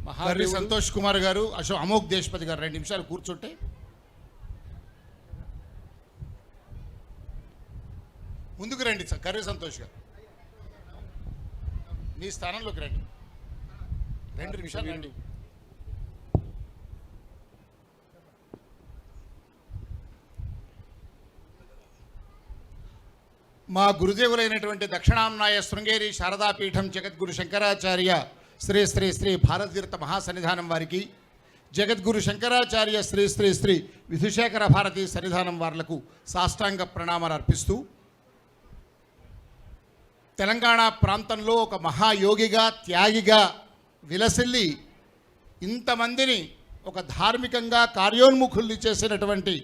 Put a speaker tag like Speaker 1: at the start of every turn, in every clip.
Speaker 1: Curry Santosh Kumar గారు, అమోఘ్ దేశపతి గారు 2 నిమిషాలు కూర్చుంటే ముందుకు రండి. కర్రీ సంతోష్ గారు మీ స్థానంలోకి రండి. 2 నిమిషాలు రండి. మా గురుదేవులైనటువంటి దక్షిణాంనాయ శృంగేరి శారదాపీఠం జగద్గురు శంకరాచార్య శ్రీ శ్రీ శ్రీ భారతీర్థ మహాసన్నిధానం వారికి, జగద్గురు శంకరాచార్య శ్రీ శ్రీ శ్రీ విధుశేఖర భారతీ సన్నిధానం వార్లకు సాష్టాంగ ప్రణామాలు అర్పిస్తూ, తెలంగాణ ప్రాంతంలో ఒక మహాయోగిగా, త్యాగిగా విలసిల్లి ఇంతమందిని ఒక ధార్మికంగా కార్యోన్ముఖుల్ని చేసినటువంటి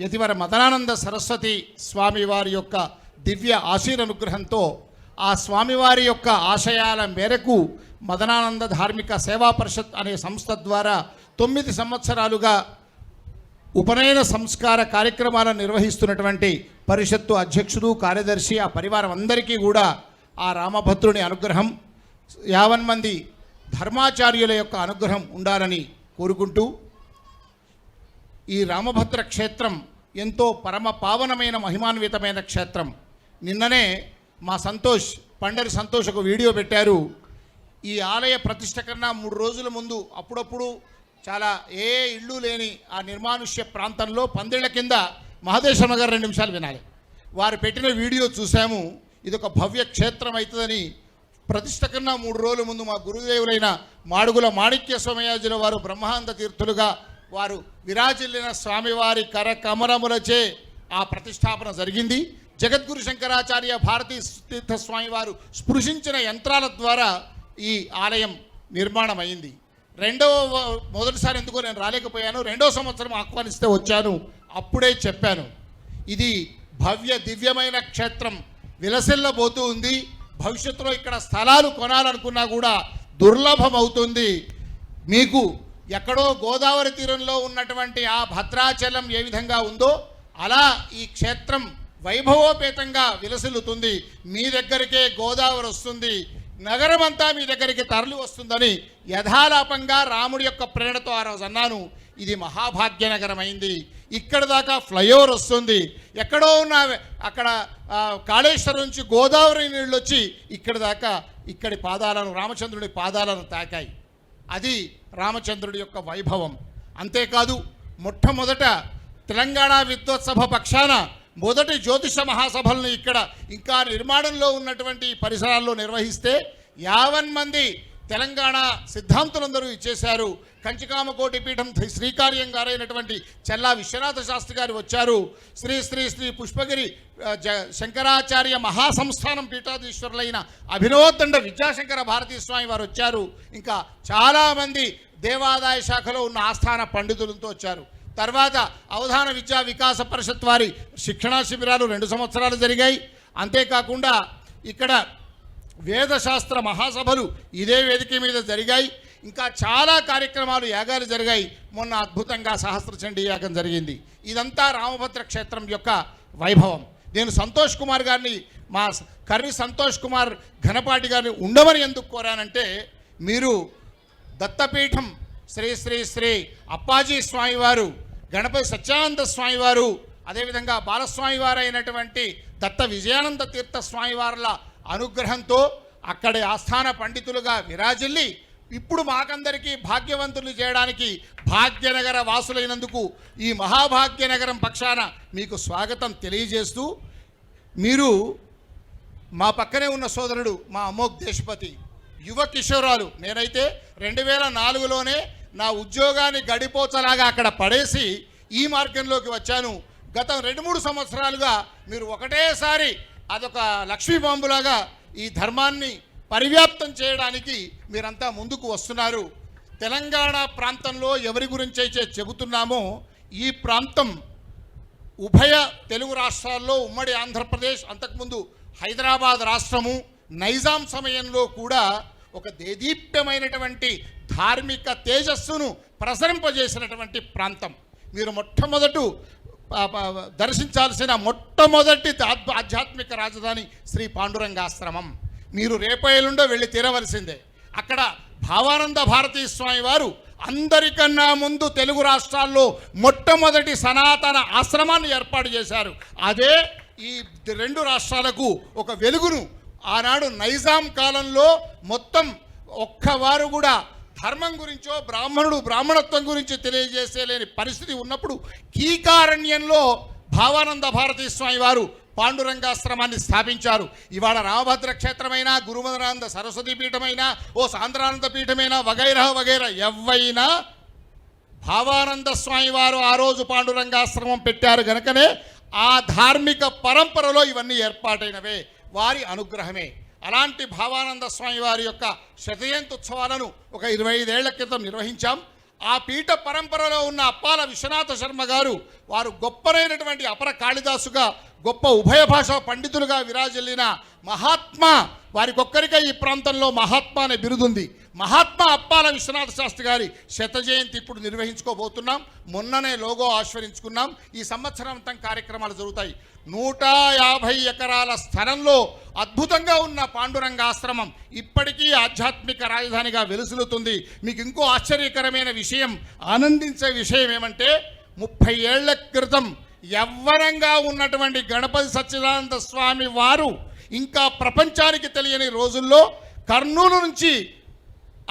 Speaker 1: యతివర మదనానంద సరస్వతి స్వామివారి యొక్క దివ్య ఆశీర్వనుగ్రహంతో ఆ స్వామివారి యొక్క ఆశయాల మేరకు మదనానంద ధార్మిక సేవా పరిషత్ అనే సంస్థ ద్వారా 9 సంవత్సరాలుగా ఉపనయన సంస్కార కార్యక్రమాలను నిర్వహిస్తున్నటువంటి పరిషత్తు అధ్యక్షుడు, కార్యదర్శి, ఆ పరివారం అందరికీ కూడా ఆ రామభద్రుని అనుగ్రహం, 50 మంది ధర్మాచార్యుల యొక్క అనుగ్రహం ఉండాలని కోరుకుంటూ, ఈ రామభద్ర క్షేత్రం ఎంతో పరమ పావనమైన మహిమాన్వితమైన క్షేత్రం. నిన్ననే మా పండరి సంతోష్ ఒక వీడియో పెట్టారు. ఈ ఆలయ ప్రతిష్ట కన్నా 3 రోజుల ముందు అప్పుడప్పుడు చాలా ఇళ్ళు లేని ఆ నిర్మానుష్య ప్రాంతంలో పందిళ్ల కింద మహదేశ్వర గారు 2 నిమిషాలు వినాలి. వారు పెట్టిన వీడియో చూసాము. ఇదొక భవ్య క్షేత్రం అవుతుందని ప్రతిష్ట కన్నా 3 రోజుల ముందు మా గురుదేవులైన మాడుగుల మాణిక్య సోమయాజుల వారు బ్రహ్మాంద తీర్థులుగా వారు విరాజిల్లిన స్వామివారి కరకమరములచే ఆ ప్రతిష్టాపన జరిగింది. జగద్గురు శంకరాచార్య భారతీ తీర్థ స్వామివారు స్పృశించిన యంత్రాల ద్వారా ఈ ఆలయం నిర్మాణమైంది. మొదటిసారి ఎందుకో నేను రాలేకపోయాను, 2వ సంవత్సరం ఆహ్వానిస్తే వచ్చాను. అప్పుడే చెప్పాను, ఇది భవ్య దివ్యమైన క్షేత్రం విలసిల్లబోతూ ఉంది. భవిష్యత్తులో ఇక్కడ స్థలాలు కొనాలనుకున్నా కూడా దుర్లభం అవుతుంది. మీకు ఎక్కడో గోదావరి తీరంలో ఉన్నటువంటి ఆ భద్రాచలం ఏ విధంగా ఉందో అలా ఈ క్షేత్రం వైభవోపేతంగా విలసిల్లుతుంది. మీ దగ్గరికే గోదావరి వస్తుంది, నగరం అంతా మీ దగ్గరికి తరలి వస్తుందని యథాలాపంగా రాముడి యొక్క ప్రేరణతో ఆ రోజు అన్నాను. ఇది మహాభాగ్యనగరం అయింది. ఇక్కడ దాకా ఫ్లైఓవర్ వస్తుంది. ఎక్కడో ఉన్న అక్కడ కాళేశ్వరం నుంచి గోదావరి నీళ్ళు వచ్చి ఇక్కడ దాకా ఇక్కడి పాదాలను, రామచంద్రుడి పాదాలను తాకాయి. అది రామచంద్రుడి యొక్క వైభవం. అంతేకాదు, మొట్టమొదట తెలంగాణ విద్వత్సభ పక్షాన మొదటి జ్యోతిష మహాసభలను ఇక్కడ ఇంకా నిర్మాణంలో ఉన్నటువంటి పరిసరాల్లో నిర్వహిస్తే 50 మంది తెలంగాణ సిద్ధాంతులందరూ ఇచ్చేశారు. కంచికామకోటి పీఠం శ్రీకార్యం గారైనటువంటి చెల్లా విశ్వనాథ శాస్త్రి గారు వచ్చారు. శ్రీ శ్రీ శ్రీ పుష్పగిరి శంకరాచార్య మహాసంస్థానం పీఠాధీశ్వరులైన అభినవోద్దండ విద్యాశంకర భారతీ స్వామి వారు వచ్చారు. ఇంకా చాలామంది దేవాదాయ శాఖలో ఉన్న ఆస్థాన పండితులతో వచ్చారు. తర్వాత అవధాన విద్యా వికాస పరిషత్ వారి శిక్షణా శిబిరాలు 2 సంవత్సరాలు జరిగాయి. అంతేకాకుండా ఇక్కడ వేదశాస్త్ర మహాసభలు ఇదే వేదిక మీద జరిగాయి. ఇంకా చాలా కార్యక్రమాలు, యాగాలు జరిగాయి. మొన్న అద్భుతంగా సహస్రచండీ యాగం జరిగింది. ఇదంతా రామభద్ర క్షేత్రం యొక్క వైభవం. నేను సంతోష్ కుమార్ గారిని, మా కర్రీ సంతోష్ కుమార్ ఘనపాటి గారిని ఉండమని ఎందుకు కోరానంటే, మీరు దత్తపీఠం శ్రీ శ్రీ శ్రీ అప్పాజీ స్వామివారు, గణపతి సత్యానంద స్వామివారు, అదేవిధంగా బాలస్వామివారు అయినటువంటి దత్త విజయానంద తీర్థ స్వామివార్ల అనుగ్రహంతో అక్కడి ఆస్థాన పండితులుగా విరాజిల్లి ఇప్పుడు మాకందరికీ భాగ్యవంతులు చేయడానికి భాగ్యనగర వాసులైనందుకు ఈ మహాభాగ్యనగరం పక్షాన మీకు స్వాగతం తెలియజేస్తూ, మీరు మా పక్కనే ఉన్న సోదరుడు మా అమోఘ్ దేశపతి యువ కిషోరాలు. నేనైతే 2004లోనే నా ఉద్యోగాన్ని గడిపోచలాగా అక్కడ పడేసి ఈ మార్గంలోకి వచ్చాను. గత 2-3 సంవత్సరాలుగా మీరు ఒకటేసారి అదొక లక్ష్మీ బాంబులాగా ఈ ధర్మాన్ని పరివ్యాప్తం చేయడానికి మీరంతా ముందుకు వస్తున్నారు. తెలంగాణ ప్రాంతంలో ఎవరి గురించి అయితే చెబుతున్నామో, ఈ ప్రాంతం ఉభయ తెలుగు రాష్ట్రాల్లో, ఉమ్మడి ఆంధ్రప్రదేశ్, అంతకుముందు హైదరాబాద్ రాష్ట్రము, నైజాం సమయంలో కూడా ఒక దేదీప్యమైనటువంటి ధార్మిక తేజస్సును ప్రసరింపజేసినటువంటి ప్రాంతం. మీరు దర్శించాల్సిన మొట్టమొదటి ఆధ్యాత్మిక రాజధాని శ్రీ పాండురంగాశ్రమం. మీరు రేపేలుండో వెళ్ళి తీరవలసిందే. అక్కడ భావానంద భారతీ స్వామి వారు అందరికన్నా ముందు తెలుగు రాష్ట్రాల్లో మొట్టమొదటి సనాతన ఆశ్రమాన్ని ఏర్పాటు చేశారు. అదే ఈ రెండు రాష్ట్రాలకు ఒక వెలుగును ఆనాడు నైజాం కాలంలో మొత్తం ఒక్కవారు కూడా ధర్మం గురించో బ్రాహ్మణత్వం గురించి తెలియజేసేలేని పరిస్థితి ఉన్నప్పుడు కీకారణ్యంలో భావానంద భారతీ స్వామి వారు పాండురంగాశ్రమాన్ని స్థాపించారు. ఇవాళ రామభద్ర క్షేత్రమైనా, గురుమదనానంద సరస్వతి పీఠమైనా, ఓ సాంద్రానంద పీఠమైనా, వగైరా ఎవైనా భావానంద స్వామి వారు ఆ రోజు పాండురంగాశ్రమం పెట్టారు గనుకనే ఆ ధార్మిక పరంపరలో ఇవన్నీ ఏర్పాటైనవే, వారి అనుగ్రహమే. అలాంటి భావానంద స్వామి వారి యొక్క శతజయంత్యుత్సవాలను ఒక 25 ఏళ్ల క్రితం నిర్వహించాం. ఆ పీఠ పరంపరలో ఉన్న అప్పాల విశ్వనాథ శర్మ గారు వారు గొప్పనైనటువంటి అపర కాళిదాసుగా, గొప్ప ఉభయ భాషా పండితులుగా విరాజిల్లిన మహాత్మా, వారికొక్కరిగా ఈ ప్రాంతంలో మహాత్మా అనే బిరుదుంది. మహాత్మా అప్పాల విశ్వనాథ శాస్త్రి గారి శత జయంతి ఇప్పుడు నిర్వహించుకోబోతున్నాం. మొన్ననే లోగో ఆవిష్కరించుకున్నాం. ఈ సంవత్సరాంతం కార్యక్రమాలు జరుగుతాయి. 150 ఎకరాల స్థలంలో అద్భుతంగా ఉన్న పాండురంగాశ్రమం ఇప్పటికీ ఆధ్యాత్మిక రాజధానిగా వెలుసులుతుంది. మీకు ఇంకో ఆశ్చర్యకరమైన విషయం, ఆనందించే విషయం ఏమంటే 30 ఏళ్ల క్రితం యవ్వనంగా ఉన్నటువంటి గణపతి సచ్చిదానంద స్వామి వారు ఇంకా ప్రపంచానికి తెలియని రోజుల్లో కర్నూలు నుంచి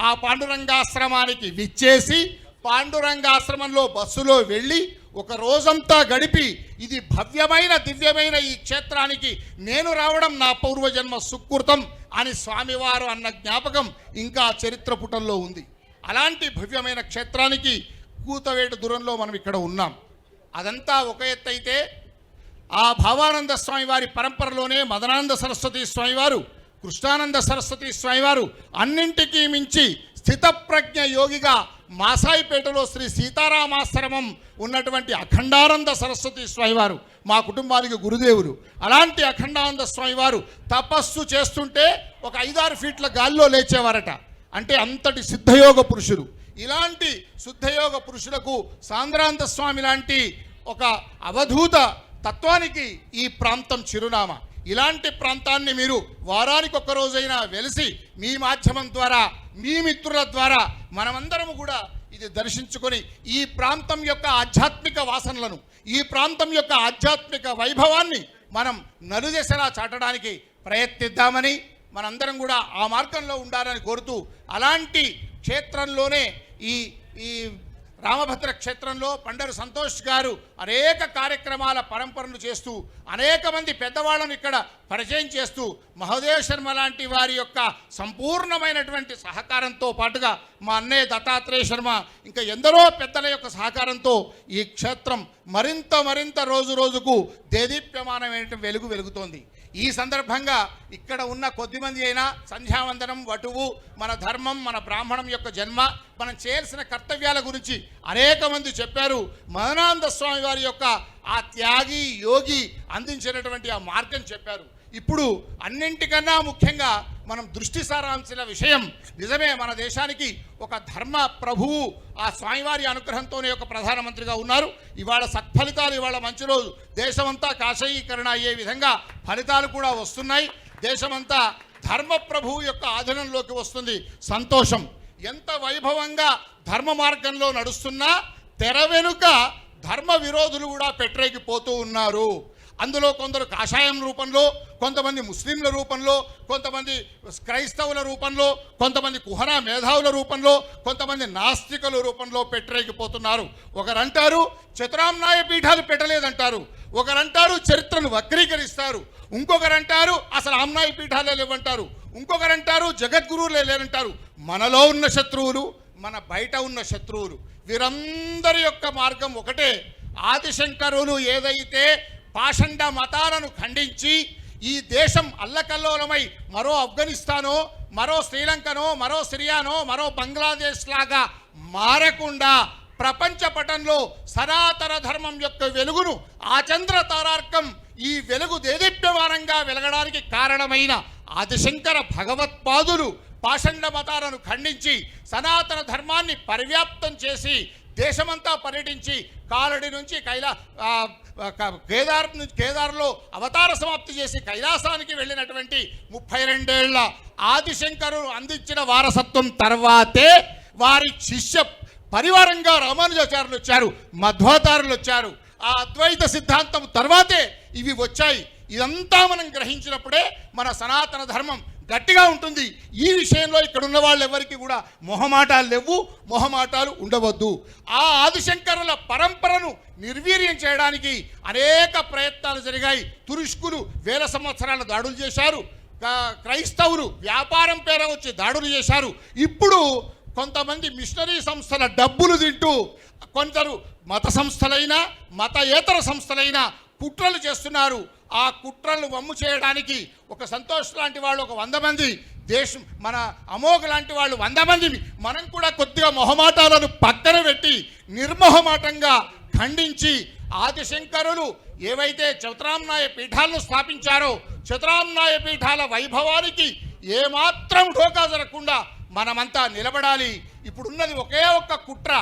Speaker 1: ఆ పాండురంగాశ్రమానికి విచ్చేసి పాండురంగాశ్రమంలో బస్సులో వెళ్ళి ఒక రోజంతా గడిపి ఇది భవ్యమైన దివ్యమైన ఈ క్షేత్రానికి నేను రావడం నా పూర్వజన్మ సుకృతం అని స్వామివారు అన్న జ్ఞాపకం ఇంకా చరిత్ర పుటల్లో ఉంది. అలాంటి భవ్యమైన క్షేత్రానికి కూతవేటు దూరంలో మనం ఇక్కడ ఉన్నాం. అదంతా ఒక ఎత్తు అయితే, ఆ భావానంద స్వామి వారి పరంపరలోనే మదనానంద సరస్వతి స్వామివారు, కృష్ణానంద సరస్వతి స్వామివారు అన్నింటికీ మించి స్థితప్రజ్ఞ యోగిగా మాసాయిపేటలో శ్రీ సీతారామాశ్రమం ఉన్నటువంటి అఖండానంద సరస్వతి స్వామివారు మా కుటుంబానికి గురుదేవులు. అలాంటి అఖండానంద స్వామివారు తపస్సు చేస్తుంటే ఒక 5-6 ఫీట్ల గాల్లో లేచేవారట. అంటే అంతటి సిద్ధయోగ పురుషులు. ఇలాంటి శుద్ధయోగ పురుషులకు సాంద్రాంత స్వామి లాంటి ఒక అవధూత తత్వానికి ఈ ప్రాంతం చిరునామా. ఇలాంటి ప్రాంతాన్ని మీరు వారానికి ఒక్క రోజైనా వెలిసి మీ మాధ్యమం ద్వారా, మీ మిత్రుల ద్వారా మనమందరము కూడా ఇది దర్శించుకొని ఈ ప్రాంతం యొక్క ఆధ్యాత్మిక వాసనలను, ఈ ప్రాంతం యొక్క ఆధ్యాత్మిక వైభవాన్ని మనం నలుదెసలా చాటడానికి ప్రయత్నిద్దామని, మనందరం కూడా ఆ మార్గంలో ఉండాలని కోరుతూ, అలాంటి క్షేత్రంలోనే ఈ రామభద్ర క్షేత్రంలో పండరు సంతోష్ గారు అనేక కార్యక్రమాల పరంపరను చేస్తూ, అనేక మంది పెద్దవాళ్ళను ఇక్కడ పరిచయం చేస్తూ, మహోదయ శర్మ లాంటి వారి యొక్క సంపూర్ణమైనటువంటి సహకారంతో పాటుగా మా అన్నయ్య దత్తాత్రేయ శర్మ ఇంకా ఎందరో పెద్దల యొక్క సహకారంతో ఈ క్షేత్రం మరింత రోజు రోజుకు దేదీప్యమానమైన వెలుగుతోంది. ఈ సందర్భంగా ఇక్కడ ఉన్న కొద్దిమంది అయినా సంధ్యావందనం, వటువు, మన ధర్మం, మన బ్రాహ్మణం యొక్క జన్మ, మనం చేయాల్సిన కర్తవ్యాల గురించి అనేక మంది చెప్పారు. మదనానంద స్వామి వారి యొక్క ఆ త్యాగి యోగి అందించినటువంటి ఆ మార్గం చెప్పారు. ఇప్పుడు అన్నింటికన్నా ముఖ్యంగా మనం దృష్టి సారాంచిన విషయం నిజమే, మన దేశానికి ఒక ధర్మ ప్రభువు ఆ స్వామివారి అనుగ్రహంతోనే ఒక ప్రధానమంత్రిగా ఉన్నారు. ఇవాళ సత్ఫలితాలు, ఇవాళ మంచి రోజు, దేశమంతా కాషాయీకరణ అయ్యే విధంగా ఫలితాలు కూడా వస్తున్నాయి. దేశమంతా ధర్మ ప్రభువు యొక్క ఆధీనంలోకి వస్తుంది. సంతోషం. ఎంత వైభవంగా ధర్మ మార్గంలో నడుస్తున్నా తెర వెనుక ధర్మ విరోధులు కూడా పెట్టరేగిపోతూ ఉన్నారు. అందులో కొందరు కాషాయం రూపంలో, కొంతమంది ముస్లింల రూపంలో, కొంతమంది క్రైస్తవుల రూపంలో, కొంతమంది కుహనా మేధావుల రూపంలో, కొంతమంది నాస్తికుల రూపంలో పెట్టరేగిపోతున్నారు. ఒకరంటారు చతురామ్నాయ పీఠాలు పెట్టలేదంటారు, ఒకరంటారు చరిత్రను వక్రీకరిస్తారు, ఇంకొకరంటారు అసలు ఆమ్నాయ పీఠాలే లేవంటారు, ఇంకొకరంటారు జగద్గురువులే లేరంటారు. మనలో ఉన్న శత్రువులు, మన బయట ఉన్న శత్రువులు, వీరందరి యొక్క మార్గం ఒకటే. ఆదిశంకరులు ఏదైతే పాషండ మతాలను ఖండించి ఈ దేశం అల్లకల్లోలమై మరో ఆఫ్ఘనిస్తానో, మరో శ్రీలంకనో, మరో సిరియానో, మరో బంగ్లాదేశ్ లాగా మారకుండా ప్రపంచ పటంలో సనాతన ధర్మం యొక్క వెలుగును, ఆ చంద్ర తారార్కం ఈ వెలుగు దేదీప్యమానంగా వెలగడానికి కారణమైన ఆదిశంకర భగవత్పాదులు పాషండ మతాలను ఖండించి సనాతన ధర్మాన్ని పరివ్యాప్తం చేసి దేశమంతా పర్యటించి కాలడి నుంచి కేదార్లో అవతార సమాప్తి చేసి కైలాసానికి వెళ్ళినటువంటి 32 ఏళ్ల ఆదిశంకరుడు అందించిన వారసత్వం తర్వాతే వారి శిష్య పరివారంగా రామానుజాచార్యులు వచ్చారు, మధ్వాచార్యులు వచ్చారు. ఆ అద్వైత సిద్ధాంతం తర్వాతే ఇవి వచ్చాయి. ఇదంతా మనం గ్రహించినప్పుడే మన సనాతన ధర్మం గట్టిగా ఉంటుంది. ఈ విషయంలో ఇక్కడ ఉన్న వాళ్ళు ఎవరికి కూడా మొహమాటాలు లేవు, మొహమాటాలు ఉండవద్దు. ఆ ఆదిశంకరుల పరంపరను నిర్వీర్యం చేయడానికి అనేక ప్రయత్నాలు జరిగాయి. తురుష్కులు వేల సంవత్సరాల దాడులు చేశారు, క్రైస్తవులు వ్యాపారం పేర వచ్చి దాడులు చేశారు. ఇప్పుడు కొంతమంది మిషనరీ సంస్థల డబ్బులు తింటూ కొందరు మత సంస్థలైనా మతయేతర సంస్థలైనా కుట్రలు చేస్తున్నారు. ఆ కుట్రలు వమ్ము చేయడానికి ఒక సంతోష్ లాంటి వాళ్ళు ఒక 100 మంది, దేశం మన అమోఘ లాంటి వాళ్ళు 100 మందిని మనం కూడా కొద్దిగా మొహమాటాలను పక్కన పెట్టి నిర్మోహమాటంగా ఖండించి ఆదిశంకరులు ఏవైతే చతురామ్నాయ పీఠాలను స్థాపించారో చతురామ్నాయ పీఠాల వైభవానికి ఏమాత్రం ఢోకా జరగకుండా మనమంతా నిలబడాలి. ఇప్పుడున్నది ఒకే ఒక్క కుట్ర.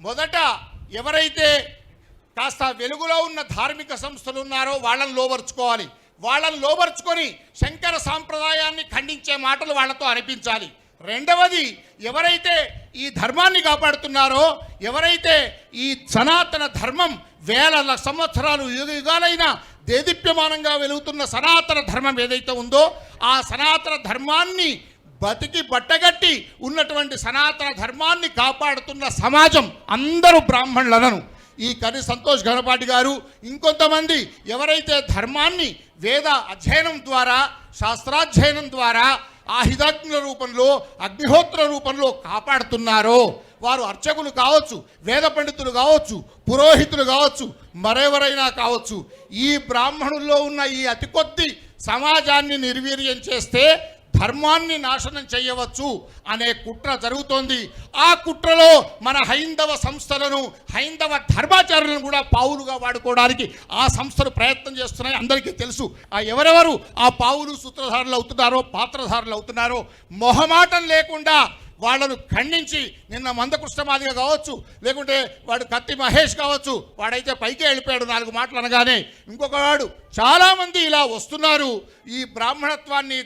Speaker 1: మొదట ఎవరైతే కాస్త వెలుగులో ఉన్న ధార్మిక సంస్థలు ఉన్నారో వాళ్ళని లోబర్చుకోవాలి. వాళ్ళని లోబర్చుకొని శంకర సాంప్రదాయాన్ని ఖండించే మాటలు వాళ్ళతో అనిపించాలి. రెండవది, ఎవరైతే ఈ ధర్మాన్ని కాపాడుతున్నారో, ఎవరైతే ఈ సనాతన ధర్మం వేల సంవత్సరాలు యుగాలైనా దేదీప్యమానంగా వెలుగుతున్న సనాతన ధర్మం ఏదైతే ఉందో ఆ సనాతన ధర్మాన్ని బతికి బట్టగట్టి ఉన్నటువంటి సనాతన ధర్మాన్ని కాపాడుతున్న సమాజం అందరూ బ్రాహ్మణులను ఈ కరి సంతోష్ ఘనపాటి గారు ఇంకొంతమంది ఎవరైతే ధర్మాన్ని వేద అధ్యయనం ద్వారా శాస్త్రాధ్యయనం ద్వారా ఆహిదాగ్నుల రూపంలో అగ్నిహోత్ర రూపంలో కాపాడుతున్నారో వారు అర్చకులు కావచ్చు, వేద పండితులు కావచ్చు, పురోహితులు కావచ్చు, మరెవరైనా కావచ్చు, ఈ బ్రాహ్మణుల్లో ఉన్న ఈ అతి కొద్ది సమాజాన్ని నిర్వీర్యం చేస్తే ధర్మాన్ని నాశనం చేయవచ్చు అనే కుట్ర జరుగుతోంది. ఆ కుట్రలో మన హైందవ సంస్థలను హైందవ ధర్మాచారులను కూడా పావులుగా వాడుకోవడానికి ఆ సంస్థలు ప్రయత్నం చేస్తున్నాయి. అందరికీ తెలుసు. ఆ ఎవరెవరు ఆ పావులు సూత్రధారులు అవుతున్నారో పాత్రధారులు అవుతున్నారో మొహమాటం లేకుండా వాళ్ళను ఖండించి నిన్న మందకృష్ణమాదిగా కావచ్చు, లేకుంటే వాడు కత్తి మహేష్ కావచ్చు, వాడైతే పైకే వెళ్ళిపోయాడు 4 మాటలు అనగానే. ఇంకొక వాడు చాలామంది ఇలా వస్తున్నారు. ఈ బ్రాహ్మణత్వాన్ని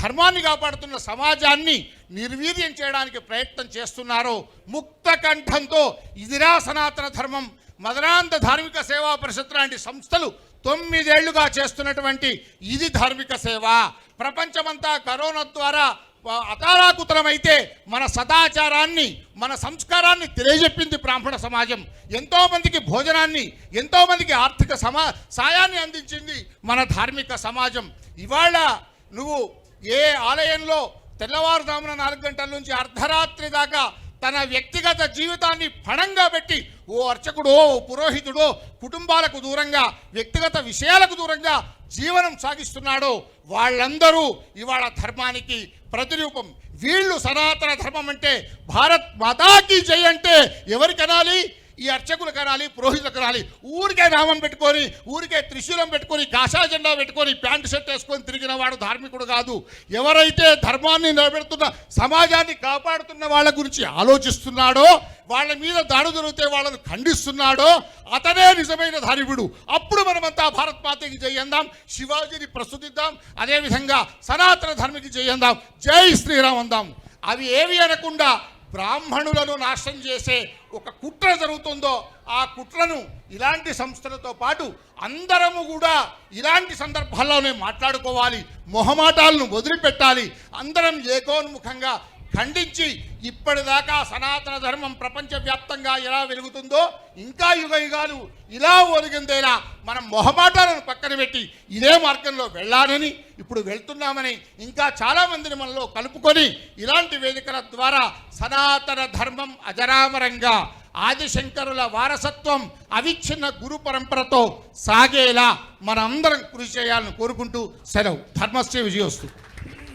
Speaker 1: ధర్మాన్ని కాపాడుతున్న సమాజాన్ని నిర్వీర్యం చేయడానికి ప్రయత్నం చేస్తున్నారో ముక్త కంఠంతో ఇదిరా సనాతన ధర్మం, మదనాంత ధార్మిక సేవా పరిషత్ లాంటి సంస్థలు 9 ఏళ్లుగా చేస్తున్నటువంటి ఇది ధార్మిక సేవ. ప్రపంచమంతా కరోనా ద్వారా అతారాకుతలమైతే మన సదాచారాన్ని మన సంస్కారాన్ని తెలియజెప్పింది బ్రాహ్మణ సమాజం. ఎంతోమందికి భోజనాన్ని ఎంతోమందికి ఆర్థిక సాయాన్ని అందించింది మన ధార్మిక సమాజం. ఇవాళ నువ్వు ఏ ఆలయంలో తెల్లవారుజామున 4 గంటల నుంచి అర్ధరాత్రి దాకా తన వ్యక్తిగత జీవితాన్ని పణంగా పెట్టి ఓ అర్చకుడో ఓ పురోహితుడో కుటుంబాలకు దూరంగా వ్యక్తిగత విషయాలకు దూరంగా జీవనం సాగిస్తున్నాడో వాళ్ళందరూ ఇవాళ ధర్మానికి ప్రతిరూపం. వీళ్ళు సనాతన ధర్మం అంటే భారత్ మాతాకి జై అంటే ఎవరికి అనాలి? ఈ అర్చకులు కనాలి, పురోహితులు కనాలి. ఊరికే నామం పెట్టుకొని ఊరికే త్రిశూలం పెట్టుకొని కాషా జెండా పెట్టుకొని ప్యాంటు షర్ట్ వేసుకొని తిరిగిన వాడు ధార్మికుడు కాదు. ఎవరైతే ధర్మాన్ని నిలబెడుతున్న సమాజాన్ని కాపాడుతున్న వాళ్ళ గురించి ఆలోచిస్తున్నాడో, వాళ్ళ మీద దాడి జరిగితే వాళ్ళను ఖండిస్తున్నాడో అతనే నిజమైన ధార్మికుడు. అప్పుడు మనమంతా భారత్ మాతకి జై అందాం, శివాజీని ప్రస్తుతిద్దాం, అదేవిధంగా సనాతన ధర్మకి జై అందాం, జై శ్రీరామ్ అందాం. అవి ఏవి అనకుండా బ్రాహ్మణులను నాశనం చేసే ఒక కుట్ర జరుగుతుందో ఆ కుట్రను ఇలాంటి సంస్థలతో పాటు అందరము కూడా ఇలాంటి సందర్భాల్లోనే మాట్లాడుకోవాలి. మొహమాటాలను వదిలిపెట్టాలి. అందరం ఏకోన్ముఖంగా ఖండించి ఇప్పటిదాకా సనాతన ధర్మం ప్రపంచవ్యాప్తంగా ఎలా వెలుగుతుందో ఇంకా యుగాలు ఇలా ఒరిగిందేలా మనం మొహమాటాలను పక్కన పెట్టి ఇదే మార్గంలో వెళ్ళాలని ఇప్పుడు వెళ్తున్నామని ఇంకా చాలామందిని మనలో కలుపుకొని ఇలాంటి వేదికల ద్వారా సనాతన ధర్మం అజరామరంగా ఆదిశంకరుల వారసత్వం అవిచ్ఛిన్న గురు పరంపరతో సాగేలా మనందరం కృషి చేయాలని కోరుకుంటూ సెలవు. ధర్మశ్రీ విజయోస్తు.